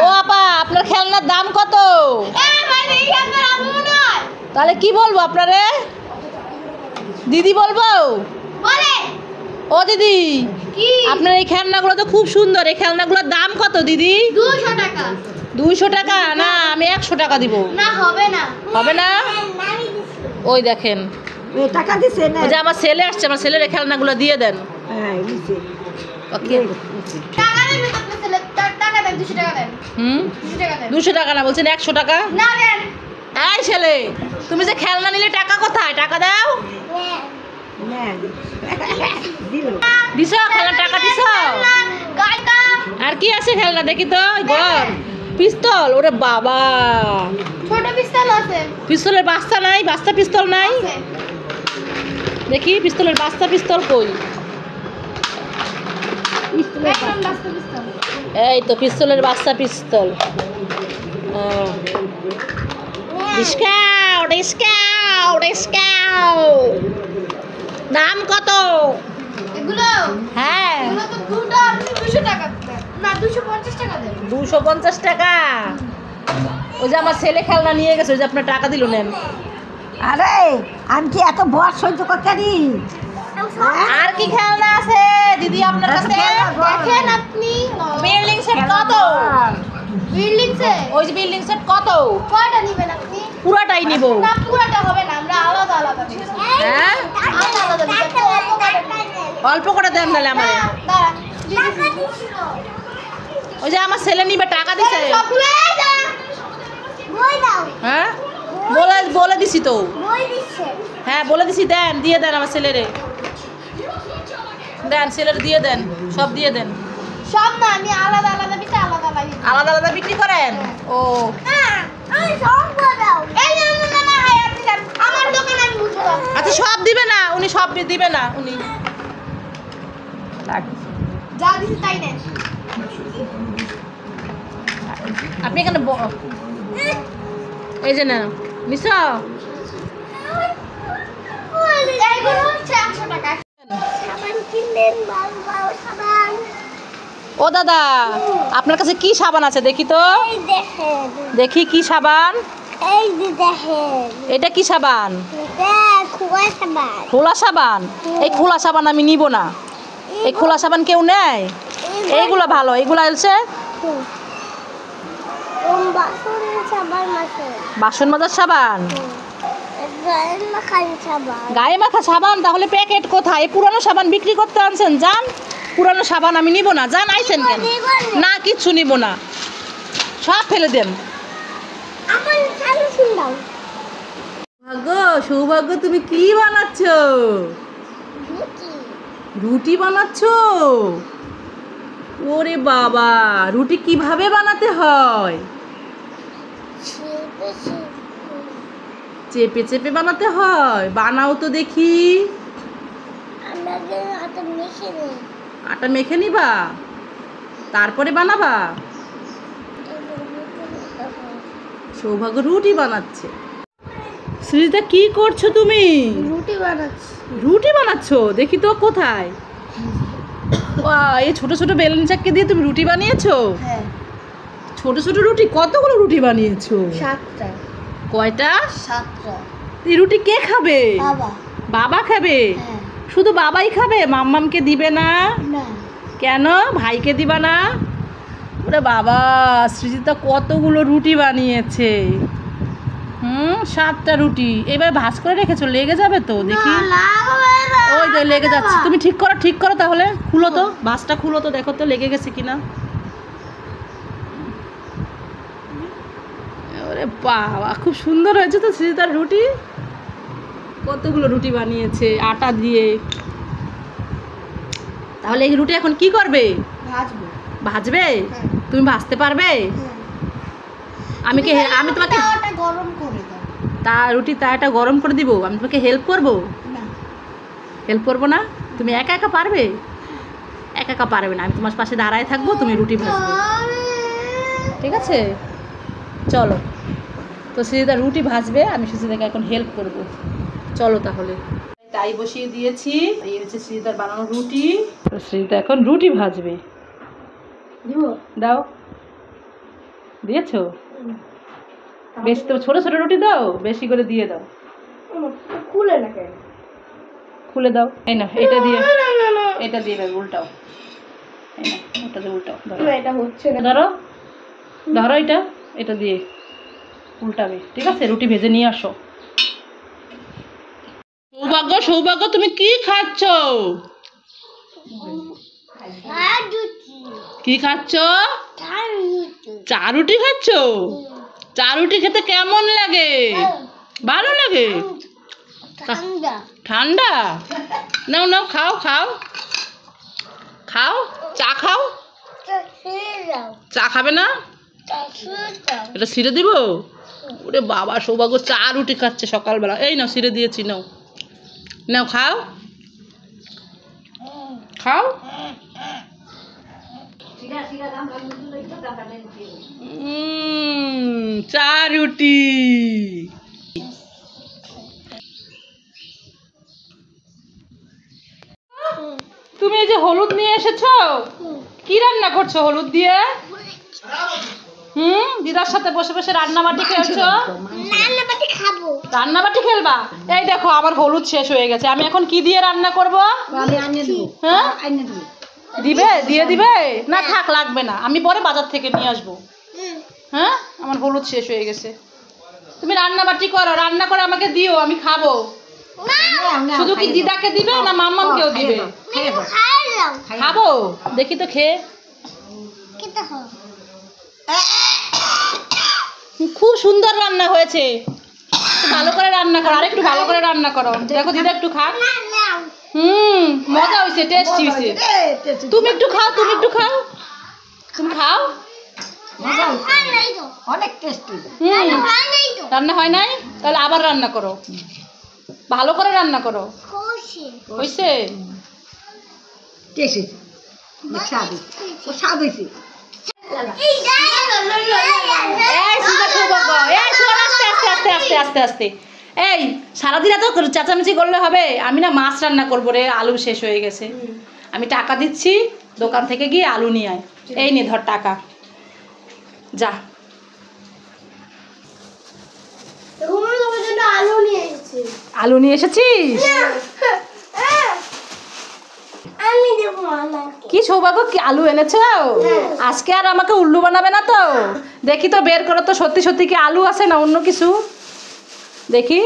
ও আপা, আপনার খেলনার দাম কত? তাহলে কি বলবো আপনারে? দিদি বলবো? ও দিদি, আপনার এই খেলনাগুলো তো খুব সুন্দর। এই খেলনাগুলোর দাম কত দিদি? 200 টাকা। 200 টাকা? না, আমি 100 টাকা দিব। না, হবে না। হবে না? ওই দেখেন, টাকা দিছে না। ওই যে আমার ছেলে আসছে, আমার ছেলের খেলনাগুলো দিয়ে দেন। হ্যাঁ, দিছে। ওকে, টাকা দেন, টাকা দেন, 200 টাকা দেন। 200 টাকা দেন। 200 টাকা না, বলছেন 100 টাকা। না দেন। এই ছেলে, তুমি যে খেলনা নিলে টাকা কোথায়? টাকা দাও। না, দিল। দিছ খেলনা? টাকা দিছ? গায়কা। আর কি আছে খেলনা দেখি তো? ঘর পিস্তল? ওরে বাবা, ছোট পিস্তল আছে। পিস্তলের বাস্তা নাই? বাস্তা পিস্তল নাই? দেখি পিস্তলের বাস্তা পিস্তল কই? একদম বাস্তব পিস্তল। এই তো পিস্তলের বাস্তা পিস্তল। Discount discount discount. দাম কত? এগুলো? হ্যাঁ, এগুলো তো দুটো আপনি 200 টাকা দেন। না, 250 টাকা দেন। 250 টাকা। ওই যে আমার ছেলে খেলনা নিয়ে গেছে, ওই যে আপনার টাকা দিল, নেন। আরে আমি কি এত বড় সহ্য করতে পারি? আর কি খেলনা আছে দিদি আপনার কাছে? দেখেন আপনি বিল্ডিং সেট কত? বিল্ডিং সে ওই যে বিল্ডিং সেট কত? কয়টা নেবেন আপনি? পুরাটাই নিব। না, পুরোটা হবে না, আমরা আলাদা আলাদা নেব। হ্যাঁ, আলাদা আলাদা নেব। অল্প করে নেব। অল্প করে দেন তাহলে আমারে। দাঁড়া, ওই যে আমার ছেলে নিবে, টাকা দিছে। সবগুলো এই যা। বই দাও। হ্যাঁ, বলে বলে দিছি তো। বই দিচ্ছে। হ্যাঁ, বলে দিছি, দেন, দিয়ে দেন আমার ছেলেরে। দেন, ছেলের দিয়ে দেন, সব দিয়ে দেন। সব না, আমি আলাদা আলাদা পিছে আলাদা লাগি। আলাদা আলাদা বিক্রি করেন? ও হ্যাঁ, আমি সব দাও। এই না না না, এই আপনি দেন। আমার দোকানে আমি বুঝবো। আচ্ছা, সব দিবে না উনি, সব দিবে না উনি। যা দিছি তাই নেন। আপনি এখানে এই যে না নিছ। এইগুলো হচ্ছে 100 টাকা। সাবান কিনলেন, বাবা সাবান। ও দাদা, আপনার কাছে কি সাবান আছে দেখি তো? এই দেখেন। দেখি কি সাবান? এই যে দেখেন। এটা কি সাবান? এটা খোলা সাবান। খোলা সাবান? এই খোলা সাবান আমি নিব না। এই খোলা সাবান কেউ নেয়? এইগুলো ভালো, এইগুলো আছে বাসন সাবান আছে। বাসন মাজার সাবান, গায়ে মাখার সাবান। গায়ে মাখা সাবান? তাহলে প্যাকেট কোথায়? পুরানো সাবান বিক্রি করতে আনছেন, যান। পুরানো সাবান আমি নিব না, যান। আইছেন কেন? না, কিচ্ছু নিব না, সব ফেলে দেন। আমার চালু শুনলাম। ভাগ্য, সৌভাগ্য, তুমি কি বানাচ্ছ? রুটি বানাচ্ছ? ওরে বাবা, রুটি কিভাবে বানাতে হয়? চেপে চেপে বানাতে হয়? বানাও তো দেখি। আটা মেখে নিবা, তারপরে বানাবা? সৌভাগ্য রুটি বানাচ্ছে। সৃজিতা, কি করছো তুমি? রুটি বানাচ্ছি। রুটি বানাচ্ছ? দেখি তো কোথায়। এই ছোট ছোট বেলুন চাক্কি দিয়ে তুমি রুটি বানিয়েছো? হ্যাঁ। ছোট ছোট রুটি? কতগুলো রুটি বানিয়েছো? 7টা। কয়টা? 7টা। এই রুটি কে খাবে? বাবা। বাবা খাবে? হ্যাঁ। শুধু বাবাই খাবে? মাম্মামকে দিবে না? না। কেন? ভাইকে দিবা না? ওরে বাবা, সৃজিতা কতগুলো রুটি বানিয়েছে। 7টা রুটি। এবার ভাঁজ করে রেখেছো, লেগে যাবে তো। দেখি, ওই তো লেগে যাচ্ছে। তুমি ঠিক করো, ঠিক করো তাহলে। খুলো তো, ভাঁজটা খুলো তো, দেখো তো লেগে গেছে কিনা। ওরে বাবা, খুব সুন্দর হয়েছে তো সৃজিতার রুটি। কতগুলো রুটি বানিয়েছে আটা দিয়ে। তাহলে এই রুটি এখন কি করবে? ভাজবো। ভাজবে? তুমি ভাজতে পারবে? আমি তোমাকে গরম করে দাও। রুটি তাটা গরম করে দিব? আমি তোমাকে হেল্প করবো? না। হেল্প করবো না? তুমি একা একা পারবে? একা একা পারবে না, আমি তোমার পাশে দাঁড়ায় থাকবো, তুমি রুটি ভাজবে, ঠিক আছে? চলো তো, সৃজিতা রুটি ভাজবে, আমি সৃজিতাকে এখন হেল্প করবো। চলো তাহলে। চাই বসিয়ে দিয়েছি। এই হচ্ছে সৃজিতার বানানো রুটি। তো সৃজিতা এখন রুটি ভাজবে। দাও, দিয়েছো? বেশি তো ছোট ছোট রুটি দাও, বেশি করে দিয়ে দাও। খুলে না কেন? খুলে দাও। এই না, এটা দিয়ে এটা দিয়ে উল্টাও। এই না, ওটা দিয়ে উল্টাও। ধরো, এটা হচ্ছে না। ধরো ধরো, এটা দিয়ে উল্টাবে। ঠিক আছে, রুটি ভেজে নিয়ে আসো। সৌভাগ্য, সৌভাগ্য, তুমি কি খাচ্ছ? কি খাচ্ছ? চা রুটি খাচ্ছ? চা রুটি খেতে কেমন লাগে? ভালো লাগে? ঠান্ডা? নাও নাও, খাও খাও খাও, চা খাও। চা খাবে না? এটা ছিঁড়ে দিব? ওরে বাবা, সৌভাগ্য চা রুটি খাচ্ছে সকালবেলা। এই নাও, ছিঁড়ে দিয়েছি, নাও নাও, খাও খাও। চা রুটি। তুমি এই যে হলুদ নিয়ে এসেছো, কি রান্না করছো হলুদ দিয়ে? দিদার সাথে বসে বসে রান্নাবাটি খেলছো? রান্নাবাটি খেলবা? এই দেখো, আমার হলুদ শেষ হয়ে গেছে। আমি এখন কি দিয়ে রান্না করব? হ্যাঁ, দিবে? দিয়ে দিবে না? থাক, লাগবে না, আমি পরে বাজার থেকে নিয়ে আসবো। হ্যাঁ, আমার হলুদ শেষ হয়ে গেছে। তুমি রান্নাবাটি করো, রান্না করে আমাকে দিও, আমি খাবো। শুধু কি দিদাকে দিবে না মাম্মামকেও দিবে? খাবো, দেখি তো খেয়ে। খুব সুন্দর রান্না হয়েছে, ভালো করে রান্না করো, আরেকটু ভালো করে রান্না করো। দেখো দিদা একটু খা। মজা হয়েছে, টেস্টি হয়েছে। তুমি একটু খাও, তুমি একটু খাও, তুমি খাও। অনেক টেস্টি। রান্না হয় নাই? তাহলে আবার রান্না করো, ভালো করে রান্না করো। হয়েছে? আস্তে আস্তে। এই সারাদিন এত চেঁচামেচি করলে হবে? আমি না মাছ রান্না করবো রে, আলু শেষ হয়ে গেছে। আমি টাকা দিচ্ছি, দোকান থেকে গিয়ে আলু নিয়ে আয়। এই নে, ধর টাকা, যা। আলু নিয়ে এসেছিস? কি সৌভাগ্য, কি আলু এনেছো? আজকে আর আমাকে উল্লু বানাবে না তো? দেখি তো, বের করো তো, সত্যি সত্যি কি আলু আছে না অন্য কিছু? দেখি।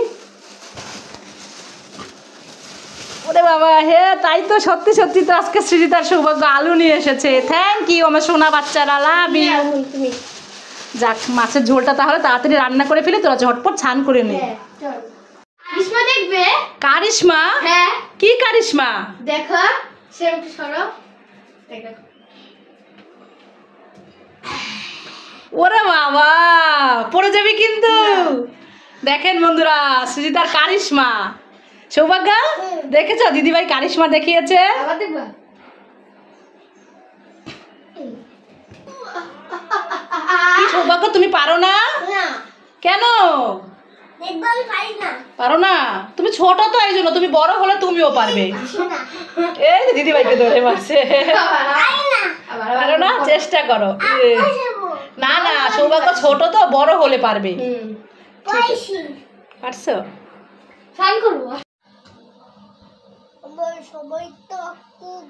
ওরে বাবা, হে তাই তো, সত্যি সত্যি তো আজকে সৃজিতার সৌভাগ্য আলু নিয়ে এসেছে। থ্যাংক ইউ আমার সোনা বাচ্চারা, লাভ ইউ। যাক, মাছের ঝোলটা তাহলে তাড়াতাড়ি রান্না করে ফেলে, তোরা ঝটপট ছান করে নে। কারিশমা দেখবে? কারিশমা? হ্যাঁ। কি কারিশমা? দেখো, সেমটা সরো। দেখো। ওরে বাবা, পড়ে যাবি কিন্তু। দেখেন বন্ধুরা, সৃজিতার কারিশমা। সৌভাগ্য, দেখেছো দিদিভাই কারিশমা দেখিয়েছে? আবার দেখবা? কি সৌভাগ্য, তুমি পারো না? না। কেন দেখবা, আমি পারি না। পারো না? তুমি ছোট তো, এই জন্য। তুমি বড় হলে তুমিও পারবে। এই যে দিদিভাইকে ধরে মারছে। পারো না? চেষ্টা করো। না না, সৌভাগ্য ছোট তো, বড় হলে পারবে। পারছো? ফাইন করবো। সবাই তো খুব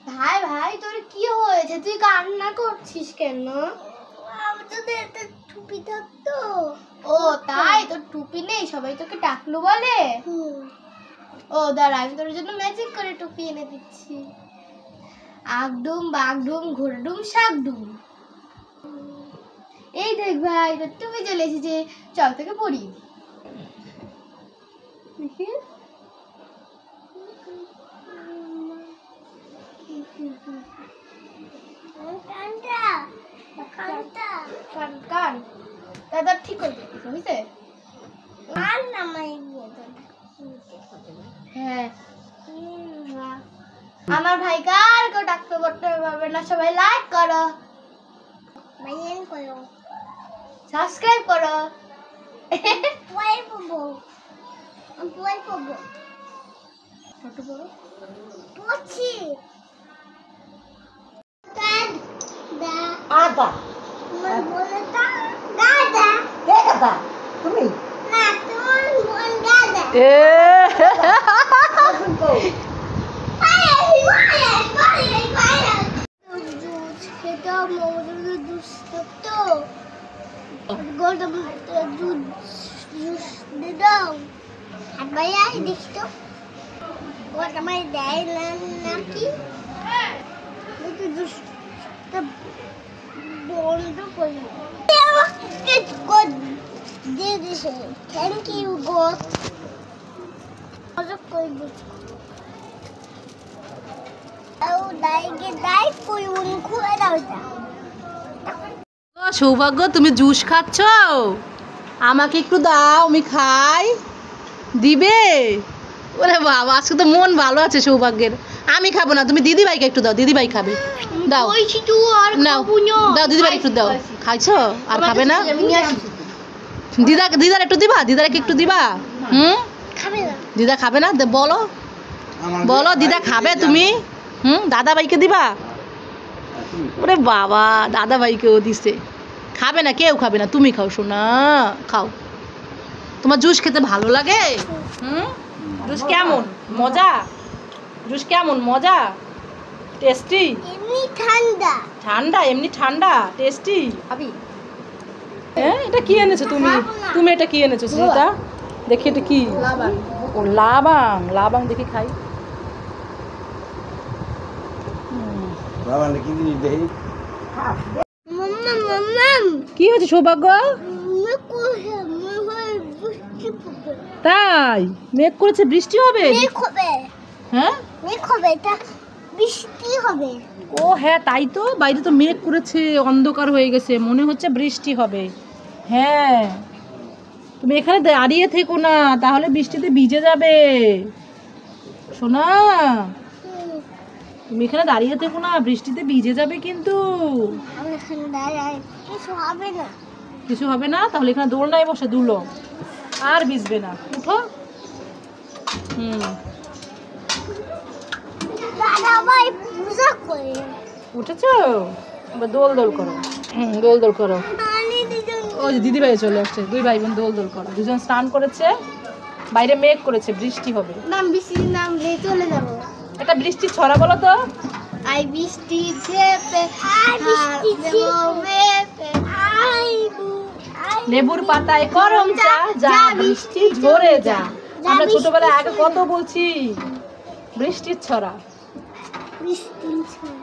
ভাই ভাই, তোর কি হয়েছে? তুই কান্না করছিস কেন? টুপি থাকতো। ও তাই? তোর টুপি নেই, সবাই তোকে টাকলু বলে? ও দাঁড়া, আমি তোর জন্য ম্যাজিক করে টুপি এনে দিচ্ছি। আগডুম বাগডুম ঘুরডুম শাকডুম। এই দেখ ভাই, তোর টুপি চলে এসেছে, চল তোকে পরিয়ে দিই। দেখি, কান দাদা ঠিক করে দিয়েছে, বুঝতে? হ্যাঁ, আমার ভাই কার কেউ ডাকতে করতে পারবে না। সবাই লাইক করো, সাবস্ক্রাইব করো। আদা কে কথা তুমি এ থ্যাংক ইউ গো সৌভাগ্য তুমি জুস খাচ্ছ, আমাকে একটু দাও, আমি খাই। দিবে? ওরে বাবা, আজকে তো মন ভালো আছে সৌভাগ্যের। আমি খাবো না, তুমি দিদিভাইকে একটু দাও, দিদিভাই খাবে। দাও নাও, দাও দিদিভাই একটু দাও। খাইছো আর খাবে না? দিদার একটু দিবা, দিদারকে একটু দিবা। দিদা খাবে না? বলো বলো দিদা খাবে তুমি? দাদা ভাইকে দিবা? ওরে বাবা, দাদা ভাইকেও দিছে। খাবে না, কেউ খাবে না, তুমি খাও সোনা, খাও। তোমার জুস খেতে ভালো লাগে? জুস কেমন মজা? জুস কেমন মজা? টেস্টি? ঠান্ডা ঠান্ডা? এমনি ঠান্ডা টেস্টি? হ্যাঁ, এটা কি এনেছো তুমি? তুমি এটা কি এনেছো সুজিতা? দেখি এটা কি? ও লাবাং, লাবাং দেখি খাই। কি হয়েছে সৌভাগ্য? তাই মেঘ করেছে, বৃষ্টি হবে? হ্যাঁ বৃষ্টি হবে। ও হ্যাঁ, তাই তো, বাইরে তো মেঘ করেছে, অন্ধকার হয়ে গেছে, মনে হচ্ছে বৃষ্টি হবে। হ্যাঁ, তুমি এখানে দাঁড়িয়ে থেকো না, তাহলে বৃষ্টিতে ভিজে যাবে সোনা। তুমি এখানে দাঁড়িয়ে থেকো না, বৃষ্টিতে ভিজে যাবে কিন্তু। কিছু হবে না, তাহলে এখানে দোলনায় বসে দুলো, আর ভিজবে না। উঠো। উঠেছো? এবার দোল দোল করো। দোল দোল করো। ওই যে দিদিভাই চলে আসছে, দুই ভাই বোন দোল দোল করো। দুজন স্নান করেছে, বাইরে মেঘ করেছে, বৃষ্টি হবে। বৃষ্টির নামলে চলে যাবো। এটা বৃষ্টির ছড়া বলো তো। আই বৃষ্টি ঝেপে, লেবুর পাতায় গরম চা, যা বৃষ্টি ঝরে যা। আমরা ছোটবেলায় আগে কত বলছি বৃষ্টির ছড়া। বৃষ্টির ছড়া।